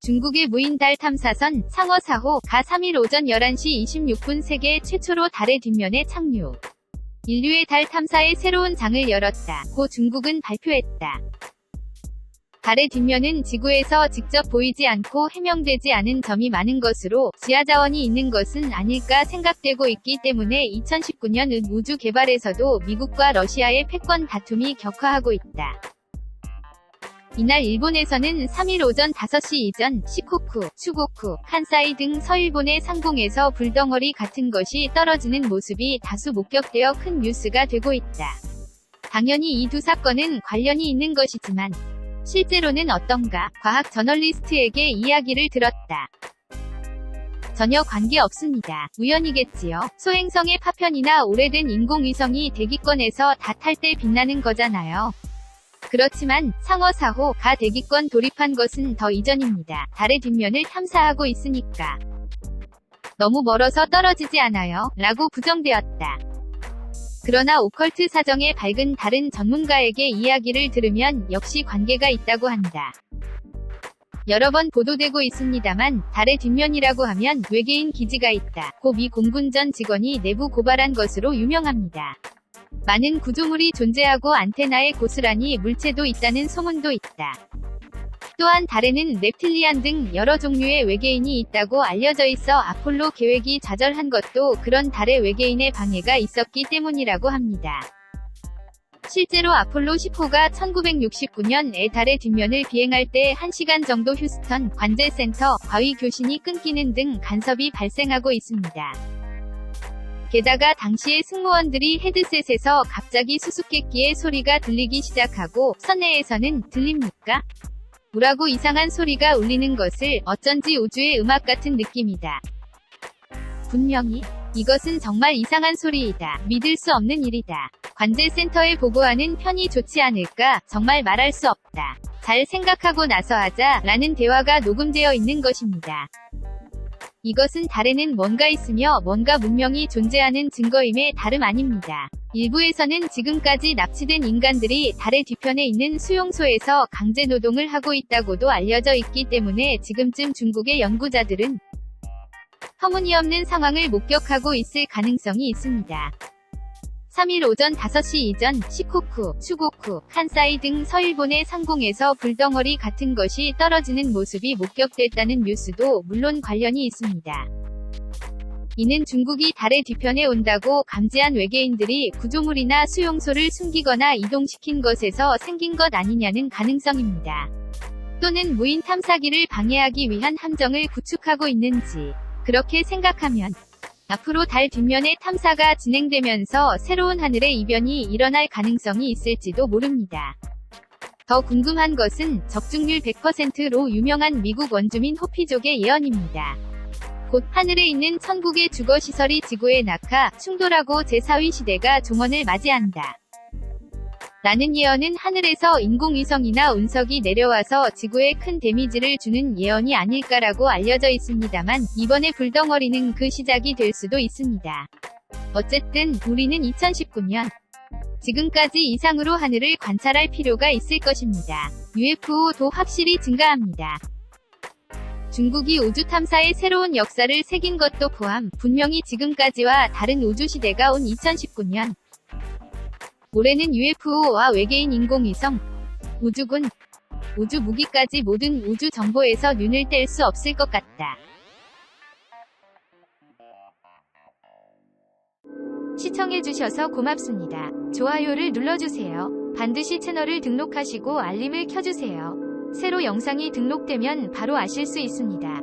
중국의 무인 달 탐사선 상어 4호가 3일 오전 11시 26분 세계 최초로 달의 뒷면에 착륙. 인류의 달 탐사에 새로운 장을 열었다. 고 중국은 발표했다. 달의 뒷면은 지구에서 직접 보이지 않고 해명되지 않은 점이 많은 것으로 지하자원이 있는 것은 아닐까 생각되고 있기 때문에 2019년 은 우주 개발에서도 미국과 러시아의 패권 다툼이 격화하고 있다. 이날 일본에서는 3일 오전 5시 이전 시코쿠, 슈고쿠, 칸사이 등 서일본의 상공에서 불덩어리 같은 것이 떨어지는 모습이 다수 목격되어 큰 뉴스가 되고 있다. 당연히 이 두 사건은 관련이 있는 것이지만 실제로는 어떤가? 과학 저널리스트에게 이야기를 들었다. 전혀 관계 없습니다. 우연이겠지요. 소행성의 파편이나 오래된 인공위성이 대기권에서 다 탈 때 빛나는 거잖아요. 그렇지만 상어 4호가 대기권 돌입한 것은 더 이전입니다. 달의 뒷면을 탐사하고 있으니까. 너무 멀어서 떨어지지 않아요? 라고 부정되었다. 그러나 오컬트 사정에 밝은 다른 전문가에게 이야기를 들으면 역시 관계가 있다고 한다. 여러 번 보도되고 있습니다만 달의 뒷면이라고 하면 외계인 기지가 있다. 고 미 공군 전 직원이 내부 고발한 것으로 유명합니다. 많은 구조물이 존재하고 안테나에 고스란히 물체도 있다는 소문도 있다. 또한 달에는 reptilian 등 여러 종류의 외계인이 있다고 알려져 있어 아폴로 계획이 좌절한 것도 그런 달의 외계인의 방해가 있었기 때문이라고 합니다. 실제로 아폴로 10호가 1969년에 달의 뒷면을 비행할 때 1시간 정도 휴스턴 관제센터 과위 교신이 끊기는 등 간섭이 발생하고 있습니다. 게다가 당시의 승무원들이 헤드셋에서 갑자기 수수께끼의 소리가 들리기 시작하고 선내에서는 들립니까? 우라고 이상한 소리가 울리는 것을 어쩐지 우주의 음악 같은 느낌이다. 분명히 이것은 정말 이상한 소리이다. 믿을 수 없는 일이다. 관제센터에 보고하는 편이 좋지 않을까? 정말 말할 수 없다. 잘 생각하고 나서 하자 라는 대화가 녹음되어 있는 것입니다. 이것은 달에는 뭔가 있으며 뭔가 문명이 존재하는 증거임에 다름 아닙니다. 일부에서는 지금까지 납치된 인간들이 달의 뒤편에 있는 수용소에서 강제노동을 하고 있다고도 알려져 있기 때문에 지금쯤 중국의 연구자들은 터무니없는 상황을 목격하고 있을 가능성이 있습니다. 3일 오전 5시 이전 시코쿠, 슈고쿠, 칸사이 등 서일본의 상공에서 불덩어리 같은 것이 떨어지는 모습이 목격됐다는 뉴스도 물론 관련이 있습니다. 이는 중국이 달의 뒤편에 온다고 감지한 외계인들이 구조물이나 수용소를 숨기거나 이동시킨 것에서 생긴 것 아니냐는 가능성입니다. 또는 무인 탐사기를 방해하기 위한 함정을 구축하고 있는지. 그렇게 생각하면 앞으로 달 뒷면의 탐사가 진행되면서 새로운 하늘의 이변이 일어날 가능성이 있을지도 모릅니다. 더 궁금한 것은 적중률 100%로 유명한 미국 원주민 호피족의 예언입니다. 곧 하늘에 있는 천국의 주거시설이 지구에 낙하, 충돌하고 제4위 시대가 종언을 맞이한다. 라는 예언은 하늘에서 인공위성이나 운석이 내려와서 지구에 큰 데미지를 주는 예언이 아닐까라고 알려져 있습니다만 이번의 불덩어리는 그 시작이 될 수도 있습니다. 어쨌든 우리는 2019년 지금까지 이상으로 하늘을 관찰할 필요가 있을 것입니다. UFO도 확실히 증가합니다. 중국이 우주 탐사에 새로운 역사를 새긴 것도 포함 분명히 지금까지와 다른 우주시대가 온 2019년 올해는 UFO와 외계인 인공위성, 우주군, 우주 무기까지 모든 우주 정보에서 눈을 뗄 수 없을 것 같다. 시청해주셔서 고맙습니다. 좋아요를 눌러주세요. 반드시 채널을 등록하시고 알림을 켜주세요. 새로 영상이 등록되면 바로 아실 수 있습니다.